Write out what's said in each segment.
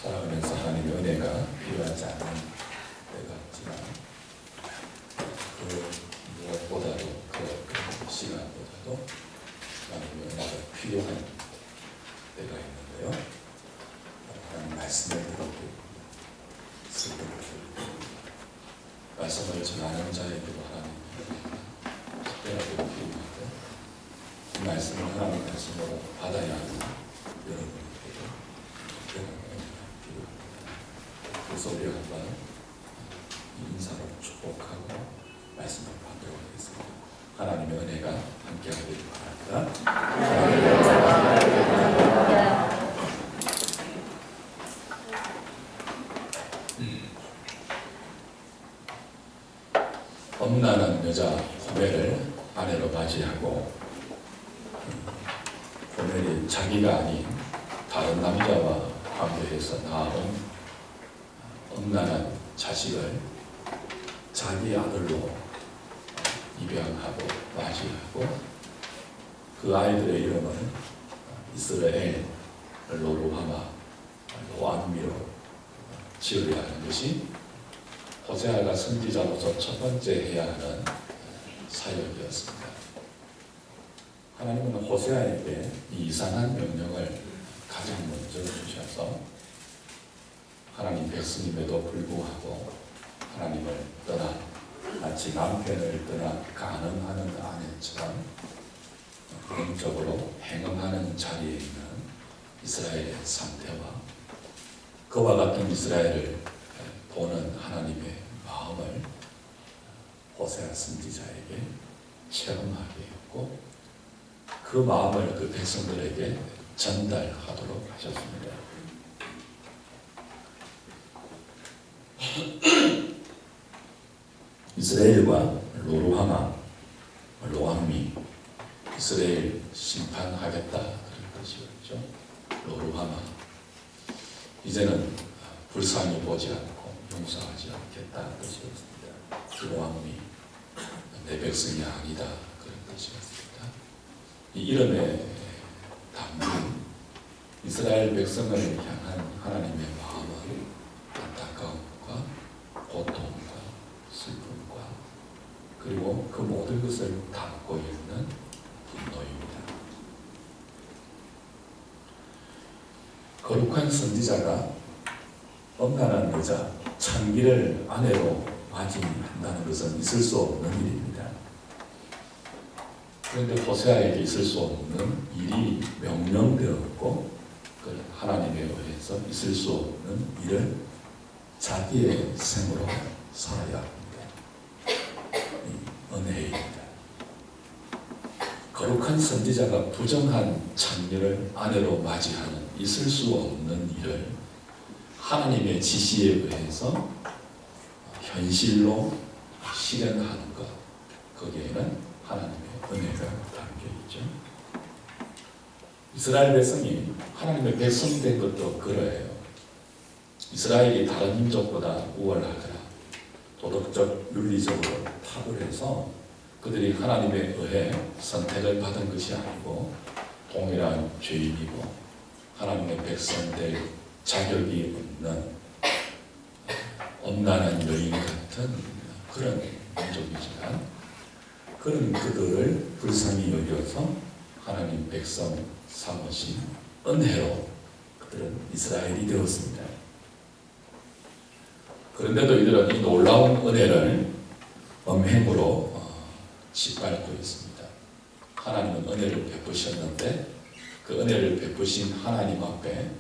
살아가면서 하나님의 은혜가 필요하지 않은 때가 있지만 그 무엇보다도 그 시간보다도 하나님의 은혜가 필요한 때가 있는데요. 하나님 말씀을 들었고 슬픔을 들고 말씀을 전하는 자에게도 하나님의 은혜가 특별하게 필요하고 그 말씀을 하나님의 말씀으로 받아야 하는 여러분에게도 특별한 은혜가 필요합니다. 그래서 우리가 한번 인사로 축복하고 말씀을 받도록 하겠습니다. 하나님의 은혜가 함께하기를 바랍니다. 엄난한 여자 고멜을 아내로 맞이하고 고멜이 자기가 아닌 다른 남자와 관계해서 낳은 엄난한 자식을 자기 아들로 입양하고 맞이하고 그 아이들의 이름은 이스라엘, 로루하마, 로암미로 지으려 하는 것이 호세아가 선지자로서 첫 번째 해야 하는 사역이었습니다. 하나님은 호세아에게 이 이상한 명령을 가장 먼저 주셔서 하나님 백성임에도 불구하고 하나님을 떠나 마치 남편을 떠나 간음하는 아내처럼 영적으로 행음하는 자리에 있는 이스라엘의 상태와 그와 같은 이스라엘을 보는 하나님의 마음을 호세아 선지자에게 체험하게 했고 그 마음을 그 백성들에게 전달하도록 하셨습니다. 이스라엘과 로루하마, 로암미, 이스라엘 심판하겠다 그런 것이었죠. 로루하마, 이제는 불쌍히 보지 않고 용서하지 않겠다 것이었습니다. 로암미, 내 백성이 아니다 그런 것이었습니다. 이 이름에 담긴 이스라엘 백성을 향한 하나님의 마음은 안타까움과 고통과 슬픔과 그리고 그 모든 것을 담고 있는 분노입니다. 거룩한 선지자가 엄난한 여자 창기를 아내로 맞이한다는 것은 있을 수 없는 일입니다. 그런데 호세아에게 있을 수 없는 일이 명령되었고 하나님에 의해서 있을 수 없는 일을 자기의 생으로 살아야 합니다. 은혜입니다. 거룩한 선지자가 부정한 창녀를 아내로 맞이하는 있을 수 없는 일을 하나님의 지시에 의해서 현실로 실현하는 것, 거기에는 하나님의 은혜가 담겨 있죠. 이스라엘 백성이 하나님의 백성이 된 것도 그러해요. 이스라엘이 다른 민족보다 우월하거나 도덕적 윤리적으로 탁월해서 그들이 하나님에 의해 선택을 받은 것이 아니고 동일한 죄인이고 하나님의 백성 될 자격이 없는 엄난한 여인 같은 그런 민족이지만 그런 그들을 불쌍히 여겨서 하나님 백성 삼으신 은혜로 그들은 이스라엘이 되었습니다. 그런데도 이들은 이 놀라운 은혜를 엄행으로 짓밟고 있습니다. 하나님은 은혜를 베푸셨는데 그 은혜를 베푸신 하나님 앞에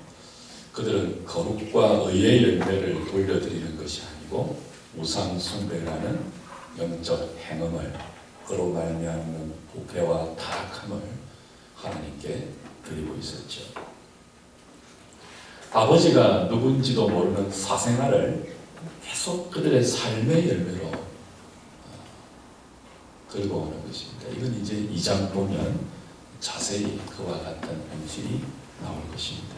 그들은 거룩과 의의 열매를 돌려드리는 것이 아니고 우상 숭배를 하는 영적 행음을 그로 말미암는 부패와 타락함을 하나님께 드리고 있었죠. 아버지가 누군지도 모르는 사생활을 계속 그들의 삶의 열매로 들고 오는 것입니다. 이건 이제 2장 보면 자세히 그와 같은 현실이 나올 것입니다.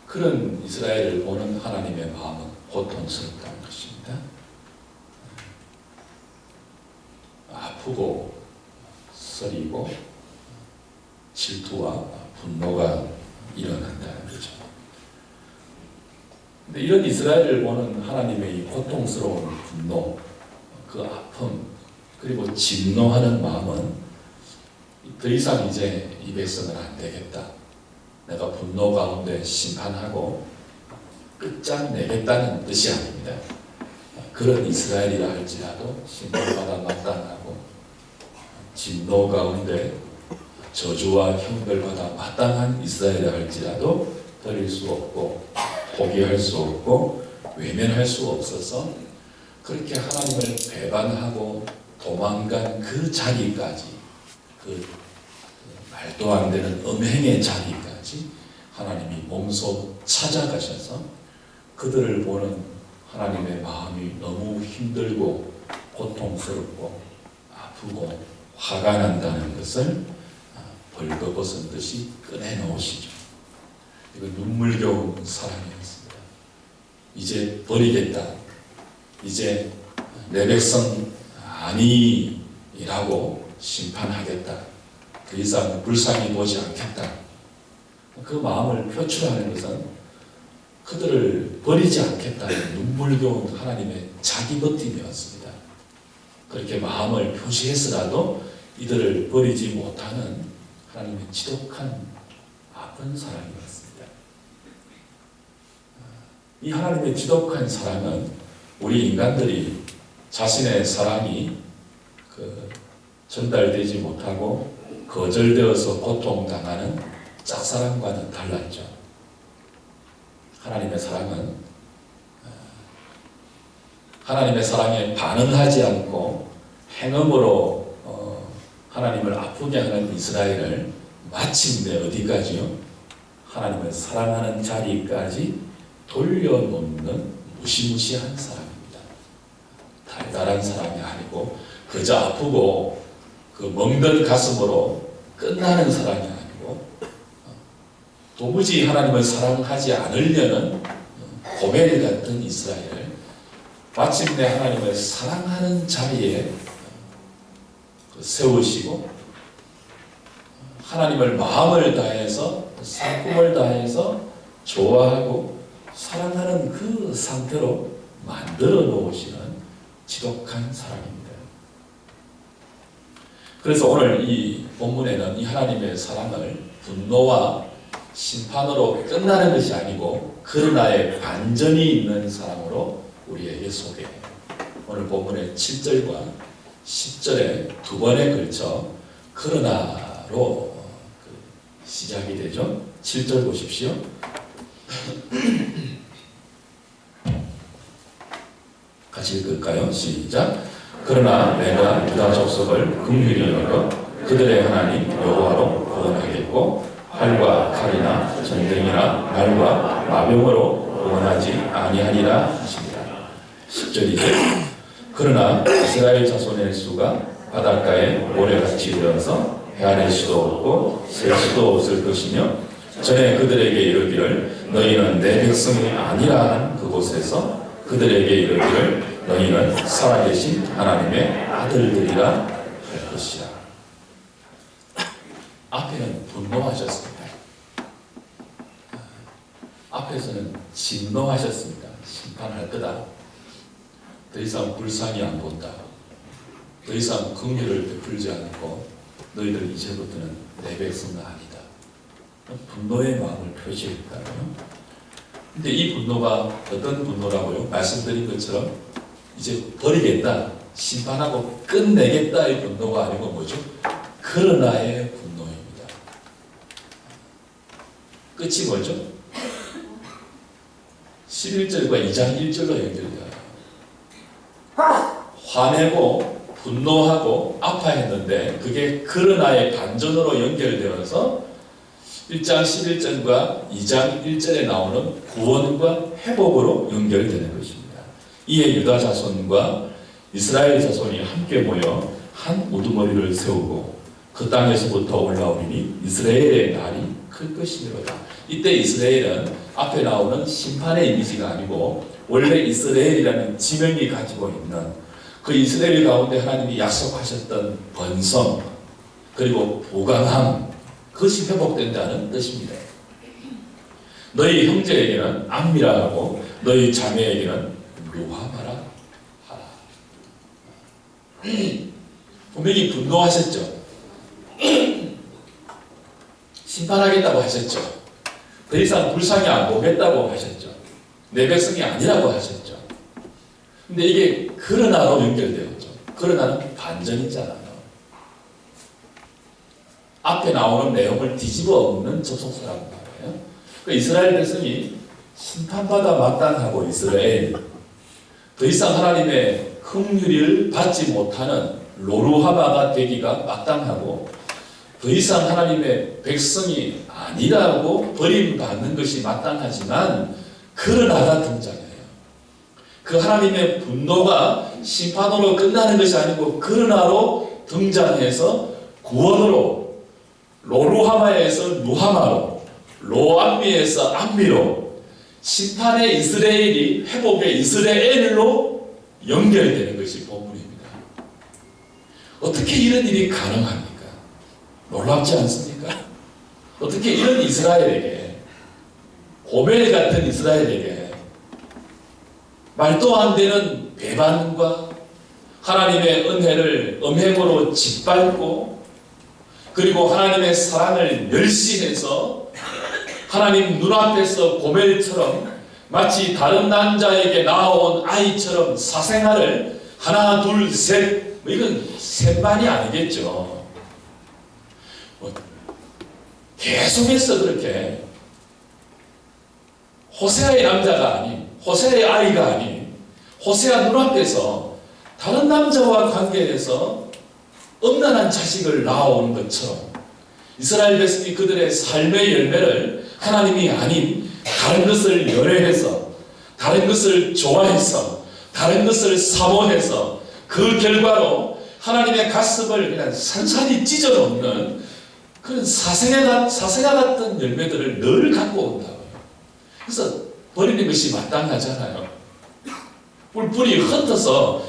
그런 이스라엘을 보는 하나님의 마음은 고통스럽다는 것입니다. 아프고 쓰리고 질투와 분노가 일어난다는 거죠. 근데 이런 이스라엘을 보는 하나님의 이 고통스러운 분노, 그 아픔, 그리고 진노하는 마음은 더 이상 이제 이 백성은 안 되겠다. 내가 분노 가운데 심판하고 끝장내겠다는 뜻이 아닙니다. 그런 이스라엘이라 할지라도 심판받아 마땅하고 진노 가운데 저주와 형벌받아 마땅한 이스라엘이라 할지라도 버릴 수 없고 포기할 수 없고 외면할 수 없어서 그렇게 하나님을 배반하고 도망간 그 자리까지, 그 말도 안 되는 음행의 자리까지 하나님이 몸소 찾아가셔서 그들을 보는 하나님의 마음이 너무 힘들고 고통스럽고 아프고 화가 난다는 것을 벌거벗은 듯이 꺼내놓으시죠. 이거 눈물겨운 사랑이었습니다. 이제 버리겠다. 이제 내 백성 아니라고 심판하겠다. 더 이상 불쌍히 보지 않겠다. 그 마음을 표출하는 것은 그들을 버리지 않겠다는 눈물겨운 하나님의 자기 버팀이었습니다. 그렇게 마음을 표시했으라도 이들을 버리지 못하는 하나님의 지독한 아픈 사랑이었습니다. 이 하나님의 지독한 사랑은 우리 인간들이 자신의 사랑이 전달되지 못하고 거절되어서 고통당하는 짝사랑과는 달랐죠. 하나님의 사랑은 하나님의 사랑에 반응하지 않고 행음으로 하나님을 아프게 하는 이스라엘을 마침내 어디까지요? 하나님을 사랑하는 자리까지 돌려놓는 무시무시한 사랑입니다. 달달한 사랑이 아니고 그저 아프고 그 멍든 가슴으로 끝나는 사랑이 아니고 도무지 하나님을 사랑하지 않으려는 고멜 같은 이스라엘을 마침내 하나님을 사랑하는 자리에 세우시고 하나님을 마음을 다해서 살꿈을 다해서 좋아하고 사랑하는 그 상태로 만들어 놓으시는 지독한 사랑입니다. 그래서 오늘 이 본문에는 이 하나님의 사랑을 분노와 심판으로 끝나는 것이 아니고 그러나의 반전이 있는 사랑으로 우리에게 소개해요. 오늘 본문의 7절과 10절에 두 번에 걸쳐 그러나로 시작이 되죠. 7절 보십시오. 같이 읽을까요? 시작. 그러나 내가 유다 족속을 긍휼히 여겨 그들의 하나님 여호와로 구원하겠고 활과 칼이나 전쟁이나 말과 마병으로 구원하지 아니하리라 하십니다. 10절이죠. 그러나 이스라엘 자손의 수가 바닷가에 모래같이 되어서 헤아릴 수도 없고 셀 수도 없을 것이며 전에 그들에게 이르기를 너희는 내 백성이 아니라 한 그곳에서 그들에게 이르기를 너희는 살아계신 하나님의 아들들이라 할 것이라. 앞에는 분노하셨습니다. 앞에서는 진노하셨습니다. 심판할 거다. 더 이상 불쌍히 안 본다. 더 이상 긍휼을 베풀지 않고 너희들 이제부터는 내 백성은 아니다. 분노의 마음을 표시했다고요. 근데 이 분노가 어떤 분노라고요? 말씀드린 것처럼 이제 버리겠다, 심판하고 끝내겠다의 분노가 아니고 뭐죠? 그러나의 분노입니다. 끝이 뭐죠? 11절과 2장 1절로 연결돼요. 화내고 분노하고 아파했는데 그게 그러나의 반전으로 연결되어서 1장 11절과 2장 1절에 나오는 구원과 회복으로 연결되는 것입니다. 이에 유다 자손과 이스라엘 자손이 함께 모여 한 우두머리를 세우고 그 땅에서부터 올라오리니 이스라엘의 날이 클 것이니로다. 이때 이스라엘은 앞에 나오는 심판의 이미지가 아니고 원래 이스라엘이라는 지명이 가지고 있는 그 이스라엘 가운데 하나님이 약속하셨던 번성 그리고 보강함 그것이 회복된다는 뜻입니다. 너희 형제에게는 암미라 하고 너희 자매에게는 루하마라 하라. 분명히 분노하셨죠. 심판하겠다고 하셨죠. 더 이상 불쌍히 안 보겠다고 하셨죠. 내 백성이 아니라고 하셨죠. 근데 이게 그러나로 연결되었죠. 그러나는 반전이잖아요. 앞에 나오는 내용을 뒤집어 엎는 접속사라고 말해요. 그러니까 이스라엘 백성이 심판받아 마땅하고 이스라엘 더 이상 하나님의 긍휼을 받지 못하는 로루하마가 되기가 마땅하고 더 이상 하나님의 백성이 아니라고 버림받는 것이 마땅하지만 그러나가 등장해요. 그 하나님의 분노가 심판으로 끝나는 것이 아니고 그러나로 등장해서 구원으로 로루하마에서 루하마로 로암미에서 암미로 심판의 이스라엘이 회복의 이스라엘로 연결되는 것이 본문입니다. 어떻게 이런 일이 가능합니까? 놀랍지 않습니까? 어떻게 이런 이스라엘에게 고멜 같은 이스라엘에게 말도 안 되는 배반과 하나님의 은혜를 음행으로 짓밟고 그리고 하나님의 사랑을 멸시해서 하나님 눈앞에서 고멜처럼 마치 다른 남자에게 낳아온 아이처럼 사생활을 하나 둘 셋 이건 셋만이 아니겠죠. 계속해서 그렇게 호세아의 남자가 아닌 호세아의 아이가 아닌 호세아 눈앞에서 다른 남자와 관계해서 음란한 자식을 낳아오는 것처럼 이스라엘 백성이 그들의 삶의 열매를 하나님이 아닌 다른 것을 연애해서 다른 것을 좋아해서 다른 것을 사모해서 그 결과로 하나님의 가슴을 그냥 산산이 찢어놓는 그런 사생아 같은 열매들을 늘 갖고 온다고요. 그래서 버리는 것이 마땅하잖아요. 뿔뿔이 흩어서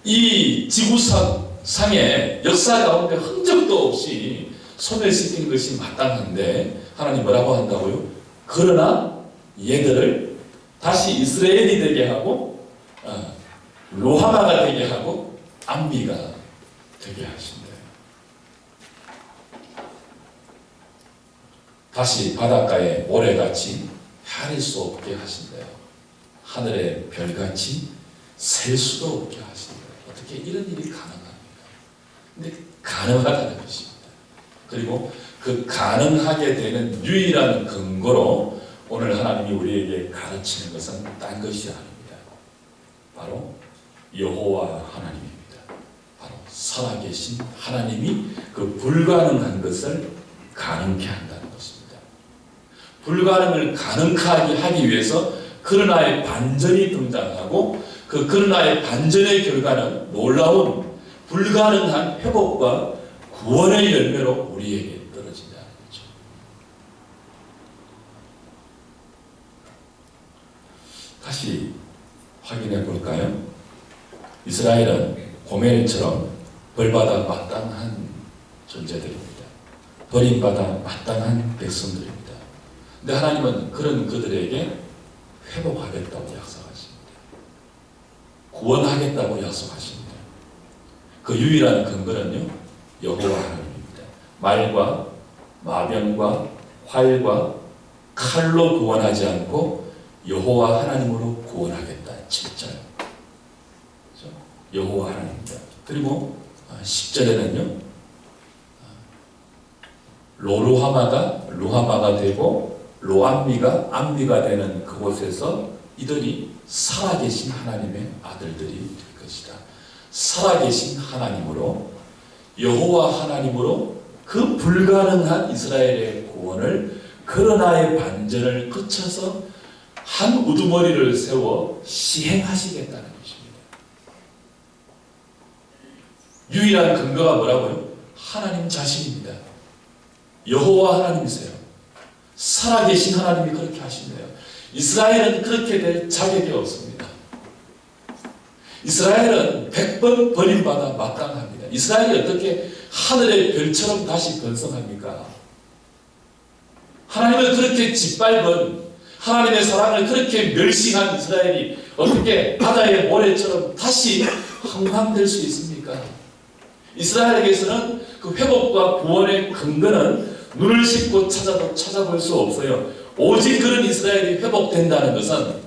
이 지구상의 역사 가운데 흔적도 없이 소멸시키는 것이 마땅한데 하나님 뭐라고 한다고요? 그러나 얘들을 다시 이스라엘이 되게 하고 로하마가 되게 하고 암미가 되게 하신대요. 다시 바닷가에 모래같이 헤아릴 수 없게 하신대요. 하늘의 별같이 셀 수도 없게 하신대요. 어떻게 이런 일이 가능합니까? 근데 가능하다는 것입니다. 그리고 그 가능하게 되는 유일한 근거로 오늘 하나님이 우리에게 가르치는 것은 딴 것이 아닙니다. 바로 여호와 하나님입니다. 바로 살아계신 하나님이 그 불가능한 것을 가능케 한다는 것입니다. 불가능을 가능하게 하기 위해서 그러나의 반전이 등장하고 그 그러나의 반전의 결과는 놀라운 불가능한 회복과 구원의 열매로 우리에게 떨어진다는 거죠. 다시 확인해 볼까요? 이스라엘은 고멜처럼 벌받아 마땅한 존재들입니다. 버림받아 마땅한 백성들입니다. 근데 하나님은 그런 그들에게 회복하겠다고 약속하십니다. 구원하겠다고 약속하십니다. 그 유일한 근거는요, 여호와 하나님입니다. 말과 마병과 활과 칼로 구원하지 않고 여호와 하나님으로 구원하겠다. 7절. 여호와 하나님입니다. 그리고 10절에는요, 로루하마가 루하마가 되고 로암미가 암미가 되는 그곳에서 이들이 살아계신 하나님의 아들들이 될 것이다. 살아계신 하나님으로 여호와 하나님으로 그 불가능한 이스라엘의 구원을 그러나의 반전을 거쳐서 한 우두머리를 세워 시행하시겠다는 것입니다. 유일한 근거가 뭐라고요? 하나님 자신입니다. 여호와 하나님이세요. 살아계신 하나님이 그렇게 하신대요. 이스라엘은 그렇게 될 자격이 없습니다. 이스라엘은 100번 버림받아 마땅합니다. 이스라엘이 어떻게 하늘의 별처럼 다시 번성합니까? 하나님을 그렇게 짓밟은, 하나님의 사랑을 그렇게 멸시한 이스라엘이 어떻게 바다의 모래처럼 다시 흥황될 수 있습니까? 이스라엘에게서는 그 회복과 구원의 근거는 눈을 씻고 찾아도 찾아볼 수 없어요. 오직 그런 이스라엘이 회복된다는 것은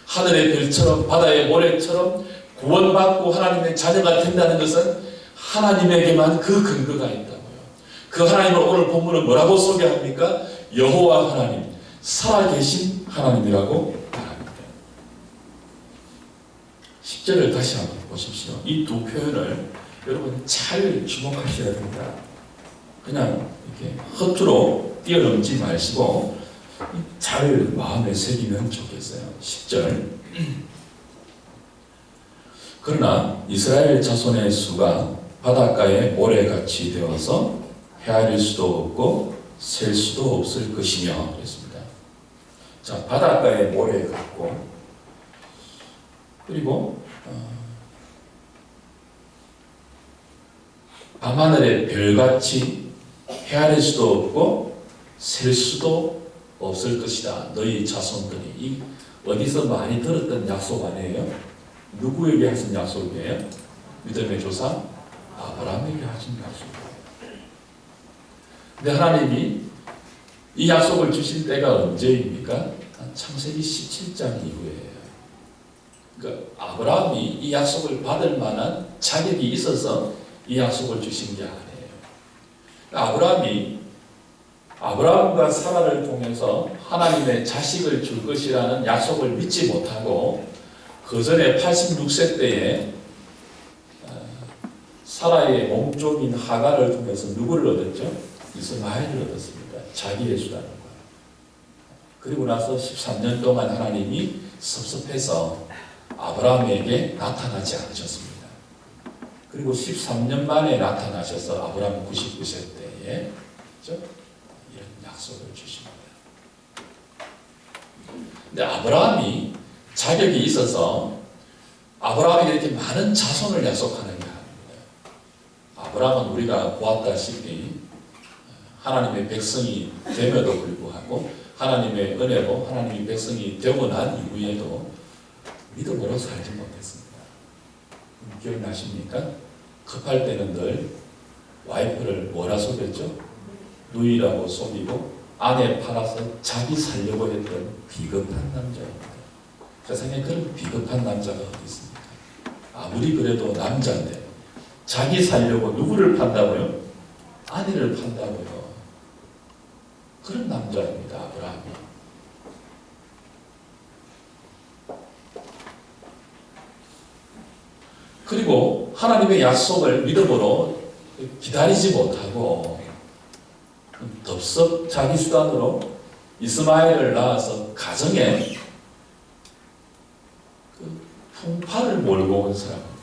하늘의 별처럼 바다의 모래처럼 구원받고 하나님의 자녀가 된다는 것은 하나님에게만 그 근거가 있다고요. 그 하나님을 오늘 본문은 뭐라고 소개합니까? 여호와 하나님, 살아계신 하나님이라고 말합니다. 10절을 다시 한번 보십시오. 이 두 표현을 여러분 잘 주목하셔야 됩니다. 그냥 이렇게 허투루 뛰어넘지 마시고 잘 마음에 새기면 좋겠어요. 10절. 그러나 이스라엘 자손의 수가 바닷가에 모래같이 되어서 헤아릴 수도 없고 셀 수도 없을 것이며 그랬습니다. 자, 바닷가에 모래 같고 그리고 밤하늘의 별같이 헤아릴 수도 없고 셀 수도 없을 것이다. 너희 자손들이. 이 어디서 많이 들었던 약속 아니에요? 누구에게 하신 약속이에요? 믿음의 조상 아브라함에게 하신 약속이에요. 근데 하나님이 이 약속을 주신 때가 언제입니까? 창세기 17장 이후에요. 그러니까 아브라함이 이 약속을 받을 만한 자격이 있어서 이 약속을 주신 게 아니에요. 아브라함과 사라를 통해서 하나님의 자식을 줄 것이라는 약속을 믿지 못하고 그 전에 86세 때에 사라의 몸종인 하갈을 통해서 누구를 얻었죠? 이스마엘을 얻었습니다. 자기의 수단과. 그리고 나서 13년 동안 하나님이 섭섭해서 아브라함에게 나타나지 않으셨습니다. 그리고 13년 만에 나타나셔서 아브라함 99세 때에 그렇죠? 이런 약속을 주십니다. 근데 아브라함이 자격이 있어서 아브라함에게 이렇게 많은 자손을 약속하는 게 아닙니다. 아브라함은 우리가 보았다시피 하나님의 백성이 됨에도 불구하고 하나님의 은혜로 하나님의 백성이 되고 난 이후에도 믿음으로 살지 못했습니다. 기억나십니까? 급할 때는 늘 와이프를 뭐라 속였죠? 누이라고 속이고 아내 팔아서 자기 살려고 했던 비겁한 남자입니다. 세상에 그런 비겁한 남자가 어디 있습니까? 아무리 그래도 남자인데 자기 살려고 누구를 판다고요? 아내를 판다고요. 그런 남자입니다. 아브라함이. 그리고 하나님의 약속을 믿음으로 기다리지 못하고 덥석 자기 수단으로 이스마엘을 낳아서 가정에 그 풍파를 몰고 온 사람입니다.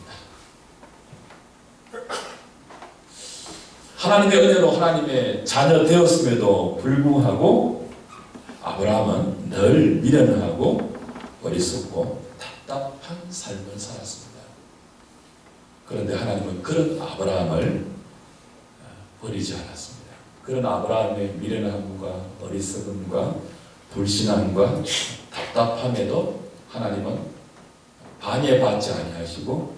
하나님의 은혜로 하나님의 자녀 되었음에도 불구하고 아브라함은 늘 미련하고 어리석고 답답한 삶을 살았습니다. 그런데 하나님은 그런 아브라함을 버리지 않았습니다. 그런 아브라함의 미련함과 어리석음과 불신함과 답답함에도 하나님은 방해받지 아니하시고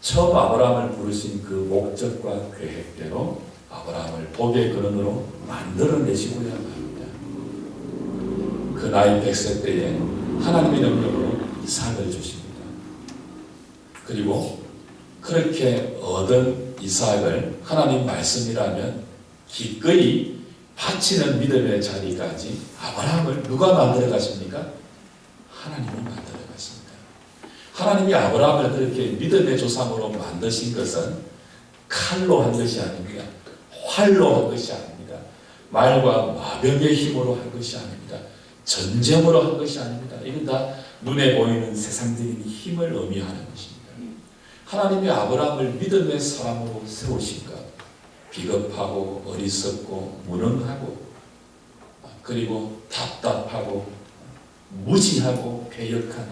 처음 아브라함을 부르신 그 목적과 계획대로 아브라함을 복의 근원으로 만들어내시고야 합니다. 그 나이 100세 때에 하나님의 능력으로 이삭을 주십니다. 그리고 그렇게 얻은 이삭을 하나님 말씀이라면 기꺼이 바치는 믿음의 자리까지 아브라함을 누가 만들어 가십니까? 하나님이 만들어 가십니다. 하나님이 아브라함을 그렇게 믿음의 조상으로 만드신 것은 칼로 한 것이 아닙니다. 활로 한 것이 아닙니다. 말과 마병의 힘으로 한 것이 아닙니다. 전쟁으로 한 것이 아닙니다. 이건 다 눈에 보이는 세상적인 힘을 의미하는 것입니다. 하나님이 아브라함을 믿음의 사람으로 세우신 것, 비겁하고 어리석고 무능하고 그리고 답답하고 무지하고 패역한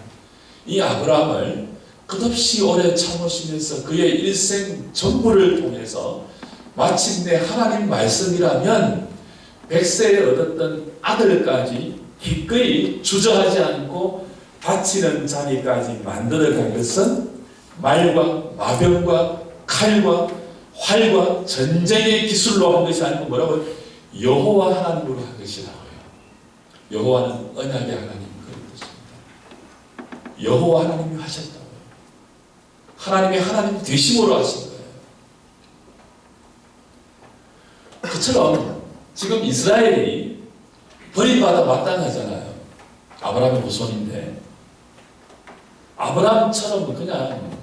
이 아브라함을 끝없이 오래 참으시면서 그의 일생 전부를 통해서 마침내 하나님 말씀이라면 100세에 얻었던 아들까지 기꺼이 주저하지 않고 바치는 자리까지 만들어간 것은 말과 마병과 칼과 활과 전쟁의 기술로 한 것이 아니고 뭐라고요? 여호와 하나님으로 한 것이라고요. 여호와는 언약의 하나님 그런 뜻입니다. 여호와 하나님이 하셨다고요. 하나님이 하나님 되심으로 하신 거예요. 그처럼 지금 이스라엘이 버림받아 마땅하잖아요. 아브라함의 후손인데 아브라함처럼 그냥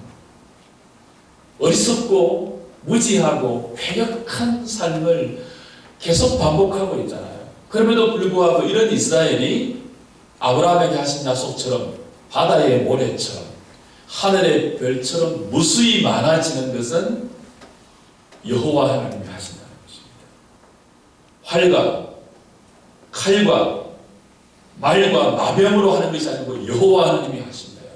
어리석고 무지하고 패역한 삶을 계속 반복하고 있잖아요. 그럼에도 불구하고 이런 이스라엘이 아브라함에게 하신 약속처럼 바다의 모래처럼 하늘의 별처럼 무수히 많아지는 것은 여호와 하나님이 하신다는 것입니다. 활과 칼과 말과 마병으로 하는 것이 아니고 여호와 하나님이 하신 거예요.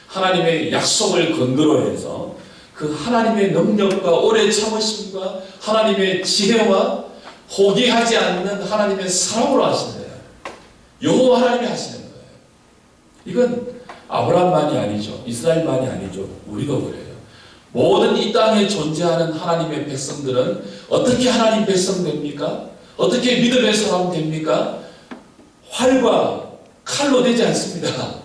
하나님의 약속을 근거로 해서 그 하나님의 능력과 오래 참으심과 하나님의 지혜와 포기하지 않는 하나님의 사랑으로 하시는 거예요. 여호와 하나님이 하시는 거예요. 이건 아브라함만이 아니죠. 이스라엘만이 아니죠. 우리도 그래요. 모든 이 땅에 존재하는 하나님의 백성들은 어떻게 하나님 백성 됩니까? 어떻게 믿음의 사람 됩니까? 활과 칼로 되지 않습니다.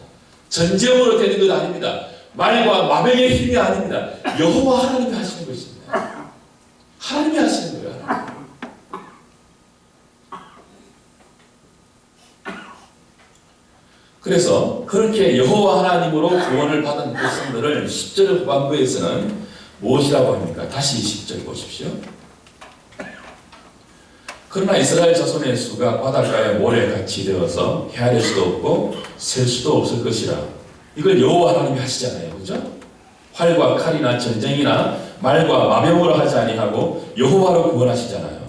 전쟁으로 되는 것 아닙니다. 말과 마병의 힘이 아닙니다. 여호와 하나님이 하시는 것입니다. 하나님이 하시는 거예요. 그래서 그렇게 여호와 하나님으로 구원을 받은 백성들을 10절 후반부에서는 무엇이라고 합니까? 다시 10절 보십시오. 그러나 이스라엘 자손의 수가 바닷가에 모래같이 되어서 헤아릴 수도 없고 셀 수도 없을 것이라. 이걸 여호와 하나님이 하시잖아요. 그죠? 활과 칼이나 전쟁이나 말과 마병으로 하지 아니하고 여호와로 구원하시잖아요.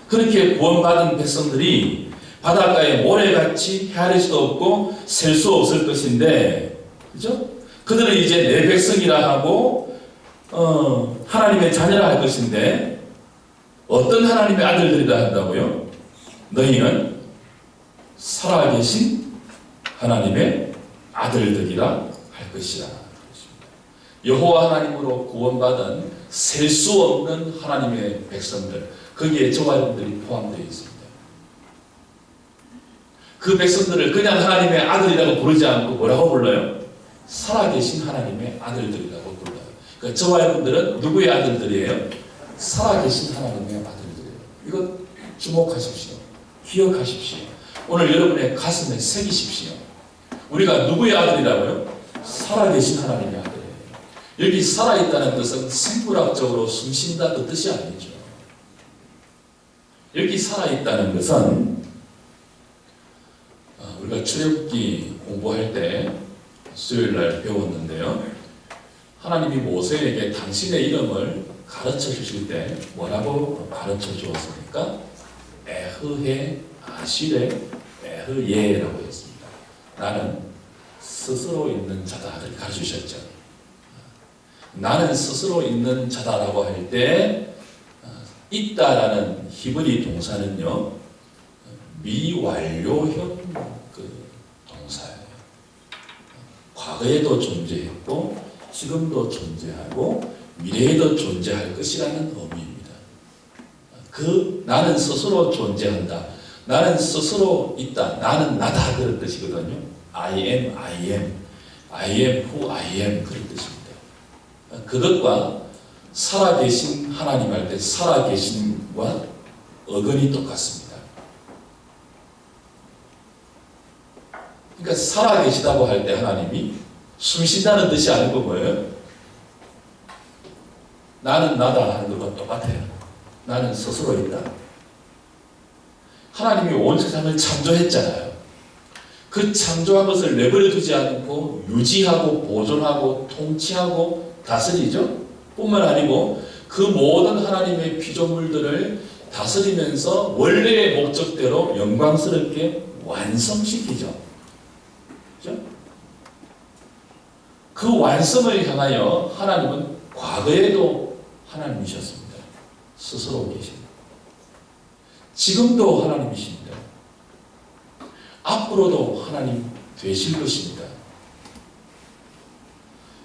그렇게 구원받은 백성들이 바닷가에 모래같이 헤아릴 수도 없고 셀 수 없을 것인데, 그죠? 그들은 이제 내 백성이라 하고 하나님의 자녀라 할 것인데 어떤 하나님의 아들들이라 한다고요? 너희는 살아계신 하나님의 아들들이라 할 것이라. 여호와 하나님으로 구원받은 셀 수 없는 하나님의 백성들, 거기에 저와 여러분들이 포함되어 있습니다. 그 백성들을 그냥 하나님의 아들이라고 부르지 않고 뭐라고 불러요? 살아계신 하나님의 아들들이라고 불러요. 그러니까 저와 여러분들은 누구의 아들들이에요? 살아계신 하나님의 아들들이에요. 이거 주목하십시오. 기억하십시오. 오늘 여러분의 가슴에 새기십시오. 우리가 누구의 아들이라고요? 살아계신 하나님의 아들이에요. 여기 살아있다는 뜻은 생물학적으로 숨쉰다 그 뜻이 아니죠. 여기 살아있다는 것은 우리가 출애굽기 공부할 때 수요일날 배웠는데요. 하나님이 모세에게 당신의 이름을 가르쳐 주실 때 뭐라고 가르쳐 주었습니까? 에흐해 아실에 에흐예라고 했습니다. 나는 스스로 있는 자다 그렇게 가르쳐 주셨죠. 나는 스스로 있는 자다라고 할 때 있다라는 히브리 동사는요 미완료형 그 동사예요. 과거에도 존재했고 지금도 존재하고 미래에도 존재할 것이라는 의미입니다. 그 나는 스스로 존재한다. 나는 스스로 있다. 나는 나다 그런 뜻이거든요. I am who I am 그런 뜻입니다. 그것과 살아계신 하나님 할 때 살아계신과 어근이 똑같습니다. 그러니까 살아계시다고 할 때 하나님이 숨쉰다는 뜻이 아니고 뭐예요? 나는 나다 하는 것과 똑같아요. 나는 스스로 있다. 하나님이 온 세상을 창조했잖아요. 그 창조한 것을 내버려 두지 않고 유지하고 보존하고 통치하고 다스리죠. 뿐만 아니고 그 모든 하나님의 피조물들을 다스리면서 원래의 목적대로 영광스럽게 완성시키죠. 그렇죠? 그 완성을 향하여 하나님은 과거에도 하나님이셨습니다. 스스로 계십니다. 지금도 하나님이십니다. 앞으로도 하나님 되실 것입니다.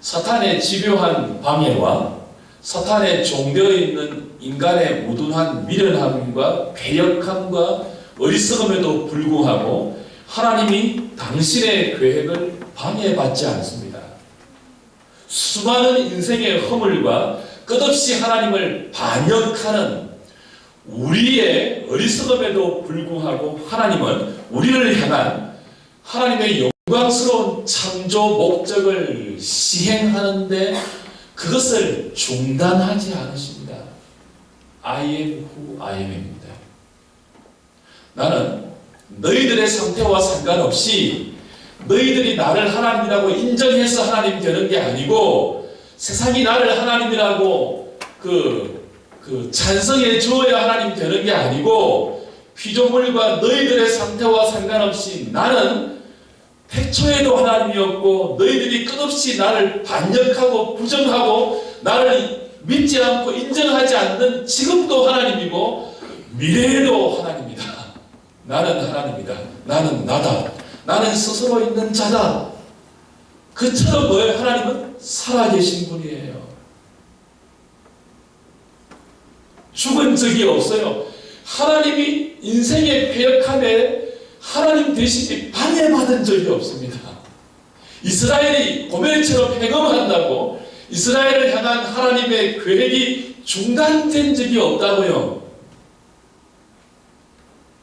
사탄의 집요한 방해와 사탄의 종되어 있는 인간의 무둔한 미련함과 배역함과 어리석음에도 불구하고 하나님이 당신의 계획을 방해받지 않습니다. 수많은 인생의 허물과 끝없이 하나님을 반역하는 우리의 어리석음에도 불구하고 하나님은 우리를 향한 하나님의 영광스러운 창조 목적을 시행하는데 그것을 중단하지 않으십니다. I am who I am입니다. 나는 너희들의 상태와 상관없이 너희들이 나를 하나님이라고 인정해서 하나님 되는 게 아니고 세상이 나를 하나님이라고 찬성해 주어야 하나님 되는 게 아니고 피조물과 너희들의 상태와 상관없이 나는 태초에도 하나님이었고 너희들이 끝없이 나를 반역하고 부정하고 나를 믿지 않고 인정하지 않는 지금도 하나님이고 미래에도 하나님이다. 나는 하나님이다. 나는 나다. 나는 스스로 있는 자다. 그처럼 뭐예요? 하나님은 살아계신 분이에요. 죽은 적이 없어요. 하나님이 인생의 패역함에 하나님 대신에 방해받은 적이 없습니다. 이스라엘이 고멜처럼 행음한다고 이스라엘을 향한 하나님의 계획이 중단된 적이 없다고요.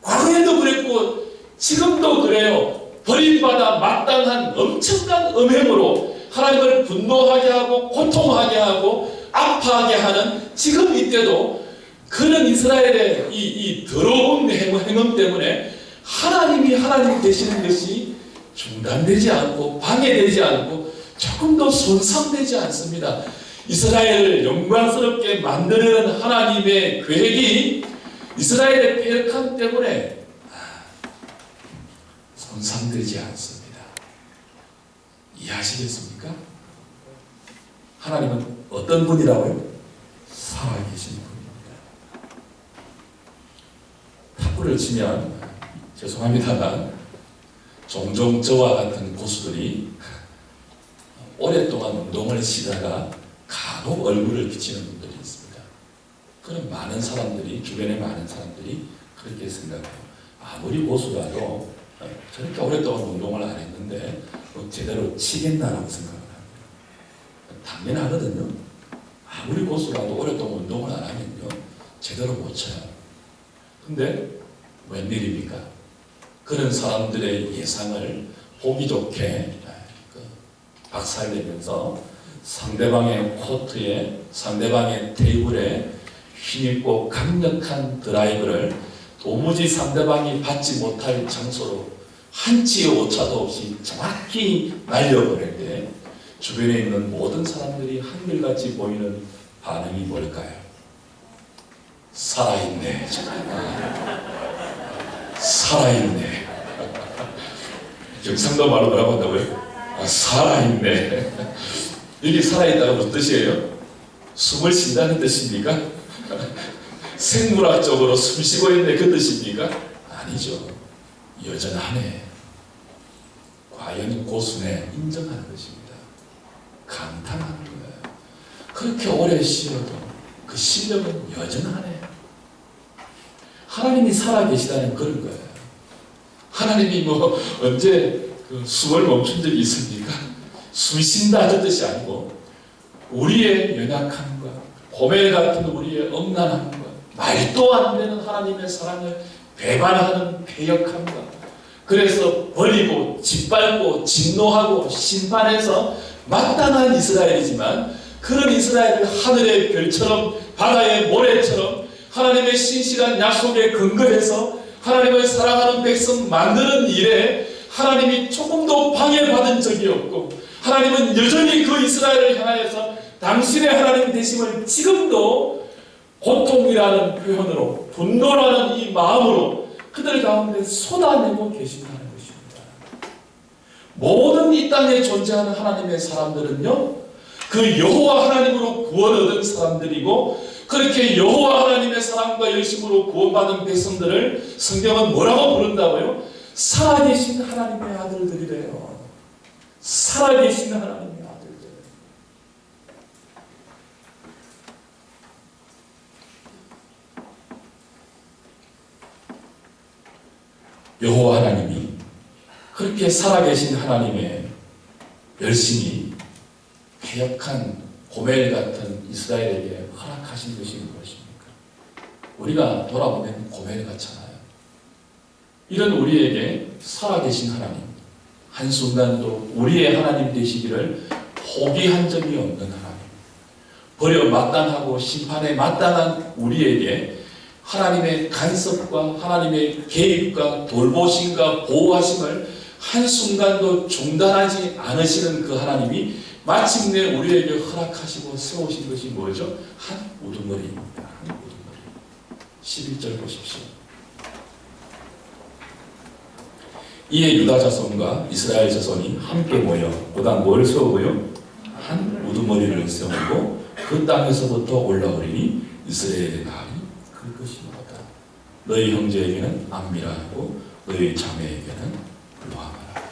과거에도 그랬고 지금도 그래요. 버림받아 마땅한 엄청난 음행으로 하나님을 분노하게 하고 고통하게 하고 아파하게 하는 지금 이때도 그런 이스라엘의 이 더러운 행음 때문에 하나님이 하나님 되시는 것이 중단되지 않고 방해되지 않고 조금도 손상되지 않습니다. 이스라엘을 영광스럽게 만드는 하나님의 계획이 이스라엘의 패역함 때문에 손상되지 않습니다. 이해하시겠습니까? 하나님은 어떤 분이라고요? 살아계신 분입니다. 탁구를 치면 죄송합니다만 종종 저와 같은 고수들이 오랫동안 운동을 쉬다가 간혹 얼굴을 비치는 분들이 있습니다. 그런 많은 사람들이 주변에 많은 사람들이 그렇게 생각해요. 아무리 고수라도 저렇게 오랫동안 운동을 안 했는데 제대로 치겠나라고 생각을 합니다. 당연하거든요. 아무리 고수라도 오랫동안 운동을 안 하면요 제대로 못 쳐요. 근데 웬일입니까? 그런 사람들의 예상을 보기 좋게 박살내면서 상대방의 코트에 상대방의 테이블에 힘있고 강력한 드라이브를 도무지 상대방이 받지 못할 장소로 한치의 오차도 없이 정확히 날려보낼 때 주변에 있는 모든 사람들이 한결같이 보이는 반응이 뭘까요? 살아있네. 살아있네. 경상도 말로 뭐라고 한다고요? 살아있네. 이게 살아있다가 무슨 뜻이에요? 숨을 쉰다는 뜻입니까? 생물학적으로 숨 쉬고 있네 그 뜻입니까? 아니죠. 여전하네. 과연 고수네 인정하는 것입니다. 감탄하는 거예요. 그렇게 오래 쉬어도 그 실력은 여전하네. 하나님이 살아계시다는 그런 거예요. 하나님이 뭐 언제 숨을 멈춘 적이 있습니까? 숨 쉰다 하는 뜻이 아니고 우리의 연약함과 고멜 같은 우리의 엄난함과 말도 안 되는 하나님의 사랑을 배반하는 패역함과 그래서 버리고 짓밟고 진노하고 심판해서 마땅한 이스라엘이지만 그런 이스라엘을 하늘의 별처럼 바다의 모래처럼 하나님의 신실한 약속에 근거해서 하나님을 사랑하는 백성 만드는 일에 하나님이 조금도 방해받은 적이 없고 하나님은 여전히 그 이스라엘을 향하여서 당신의 하나님 되심을 지금도 고통이라는 표현으로 분노라는 이 마음으로 그들 가운데 쏟아내고 계신다는 것입니다. 모든 이 땅에 존재하는 하나님의 사람들은요 그 여호와 하나님으로 구원 얻은 사람들이고 그렇게 여호와 하나님의 사랑과 열심으로 구원받은 백성들을 성경은 뭐라고 부른다고요? 살아계신 하나님의 아들들이래요. 살아계신 하나님의 아들들. 여호와 하나님이 그렇게 살아계신 하나님의 열심히 패역한 고멜 같은 이스라엘에게 허락하신 것이 무엇입니까? 우리가 돌아보면 고멜 같잖아요. 이런 우리에게 살아계신 하나님, 한순간도 우리의 하나님 되시기를 포기한 적이 없는 하나님, 버려 마땅하고 심판에 마땅한 우리에게 하나님의 간섭과 하나님의 개입과 돌보심과 보호하심을 한순간도 중단하지 않으시는 그 하나님이 마침내 우리에게 허락하시고 세우신 것이 뭐죠? 한 우두머리입니다. 한 우두머리. 11절 보십시오. 이에 유다 자손과 이스라엘 자손이 함께 모여 그다음 뭘 세우고요? 한 우두머리를 세우고 그 땅에서부터 올라오리니 이스라엘의 날이 그 것이로다. 너희 형제에게는 암미라 하고 너희 자매에게는 루하마라.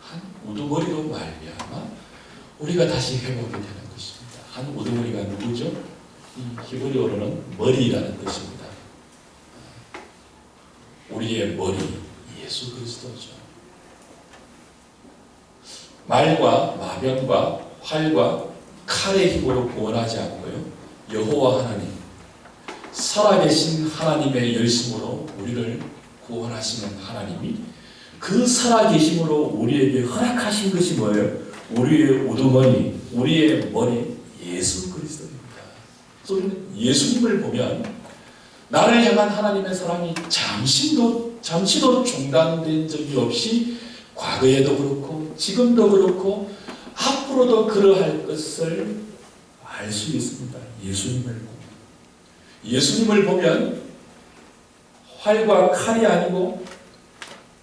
한 우두머리로 말미암아 우리가 다시 회복이 되는 것입니다. 한 우두머리가 누구죠? 이 히브리어로는 머리라는 뜻입니다. 우리의 머리 예수 그리스도죠. 말과 마병과 활과 칼의 힘으로 구원하지 않고요. 여호와 하나님, 살아계신 하나님의 열심으로 우리를 구원하시는 하나님이 그 살아계심으로 우리에게 허락하신 것이 뭐예요? 우리의 우두머리, 우리의 머리 예수 그리스도입니다. 그래서 우리는 예수님을 보면 나를 향한 하나님의 사랑이 잠시도 중단된 적이 없이 과거에도 그렇고 지금도 그렇고 앞으로도 그러할 것을 알 수 있습니다. 예수님을 보면 활과 칼이 아니고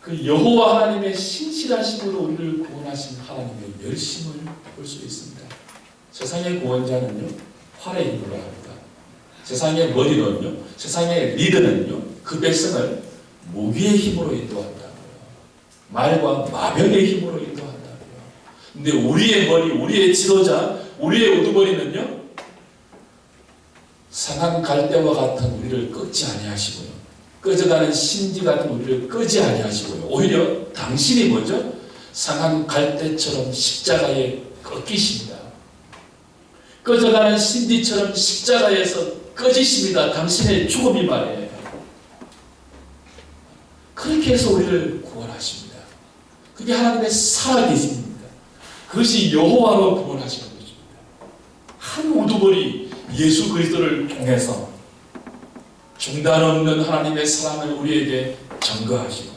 그 여호와 하나님의 신실하심으로 우리를 구원하신 하나님의 열심을 볼 수 있습니다. 세상의 구원자는요 활의 힘으로 합니다. 세상의 머리는요, 세상의 리더는요 그 백성을 무기의 힘으로 인도한다고요. 말과 마병의 힘으로 인도한다고요. 근데 우리의 머리, 우리의 지도자, 우리의 우두머리는요 상한 갈대와 같은 우리를 꺾지 아니하시고요. 꺼져가는 심지 같은 우리를 끄지 아니하시고요. 오히려 당신이 뭐죠? 상한 갈대처럼 십자가에 꺾이십니다. 꺼져가는 심지처럼 십자가에서 꺼지십니다. 당신의 죽음이 말이에요. 그렇게 해서 우리를 구원하십니다. 그게 하나님의 살아계심입니다. 그것이 여호와로 구원하시는 것입니다. 한 우두머리 예수 그리스도를 통해서 중단 없는 하나님의 사랑을 우리에게 증거하시고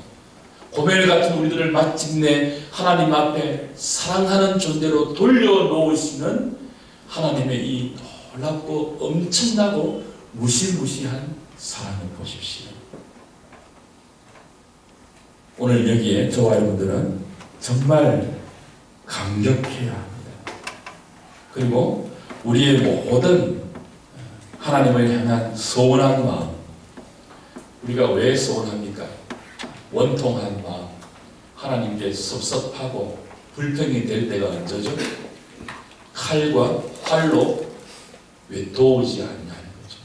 고멜 같은 우리들을 마침내 하나님 앞에 사랑하는 존재로 돌려놓으시는 하나님의 이 놀랍고 엄청나고 무시무시한 사랑을 보십시오. 오늘 여기에 저와 여러분들은 정말 감격해야 합니다. 그리고 우리의 모든 하나님을 향한 소원한 마음, 우리가 왜 소원합니까? 원통한 마음, 하나님께 섭섭하고 불평이 될 때가 언제죠? 칼과 활로 왜 도우지 않냐는 거죠.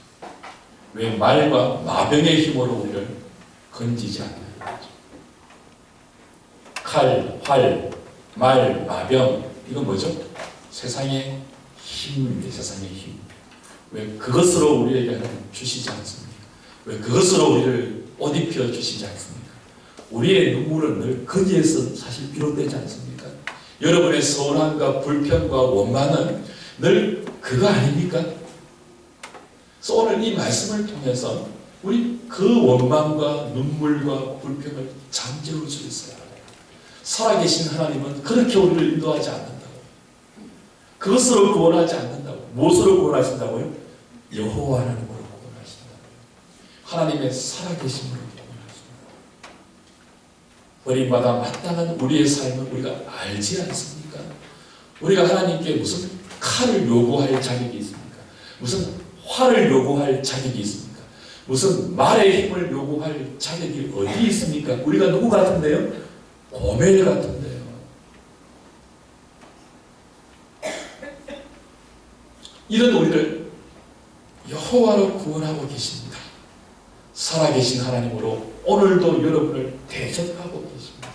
왜 말과 마병의 힘으로 우리를 건지지 않냐는 거죠. 칼, 활, 말, 마병, 이건 뭐죠? 세상의 힘입니다. 세상의 힘. 왜 그것으로 우리에게 주시지 않습니까? 왜 그것으로 우리를 옷 입혀 주시지 않습니까? 우리의 눈물은 늘 거기에서 사실 비롯되지 않습니까? 여러분의 서운함과 불평과 원망은 늘 그거 아닙니까? 그래서 오늘 이 말씀을 통해서 우리 그 원망과 눈물과 불평을 잠재울 수 있어요. 살아계신 하나님은 그렇게 우리를 인도하지 않는다고. 그것으로 구원하지 않는다고. 무엇으로 구원하신다고요? 여호와 하나님으로 구원하신다고요. 하나님의 살아계심으로 구원하신다고요. 버림받아 마땅한 우리의 삶을 우리가 알지 않습니까? 우리가 하나님께 무슨 칼을 요구할 자격이 있습니까? 무슨 활을 요구할 자격이 있습니까? 무슨 말의 힘을 요구할 자격이 어디 있습니까? 우리가 누구 같은데요? 고멜 같은데요. 이런 우리를 여호와로 구원하고 계십니다. 살아계신 하나님으로 오늘도 여러분을 대접하고 계십니다.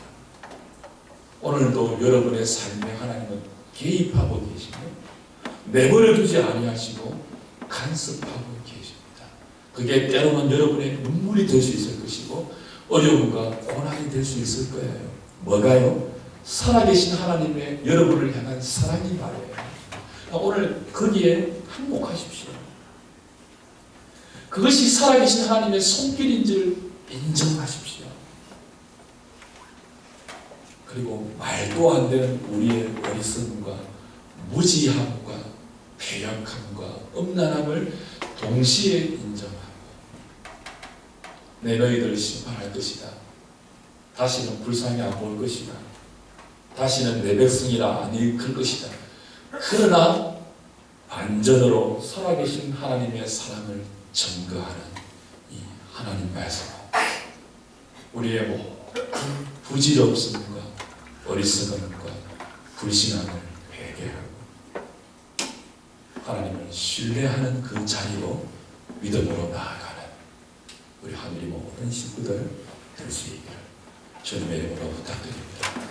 오늘도 여러분의 삶에 하나님은 개입하고 계시고 내버려 두지 아니하시고 간섭하고 계십니다. 그게 때로는 여러분의 눈물이 될 수 있을 것이고 어려움과 고난이 될 수 있을 거예요. 뭐가요? 살아계신 하나님의 여러분을 향한 사랑이 말이에요. 오늘 거기에 항복하십시오. 그것이 살아계신 하나님의 손길인 줄 인정하십시오. 그리고 말도 안 되는 우리의 어리석음과 무지함과 패역함과 음란함을 동시에 인정하고 내 너희들을 심판할 것이다. 다시는 불쌍히 안 볼 것이다. 다시는 내 백성이라 안 일컬 것이다. 그러나 반전으로 살아계신 하나님의 사랑을 증거하는 이 하나님 말씀, 우리의 모든 부질없음과 어리석음과 불신함을 회개하고 하나님을 신뢰하는 그 자리로 믿음으로 나아가는 우리 하늘의 모든 식구들 될 수 있기를 주님의 이름으로 부탁드립니다.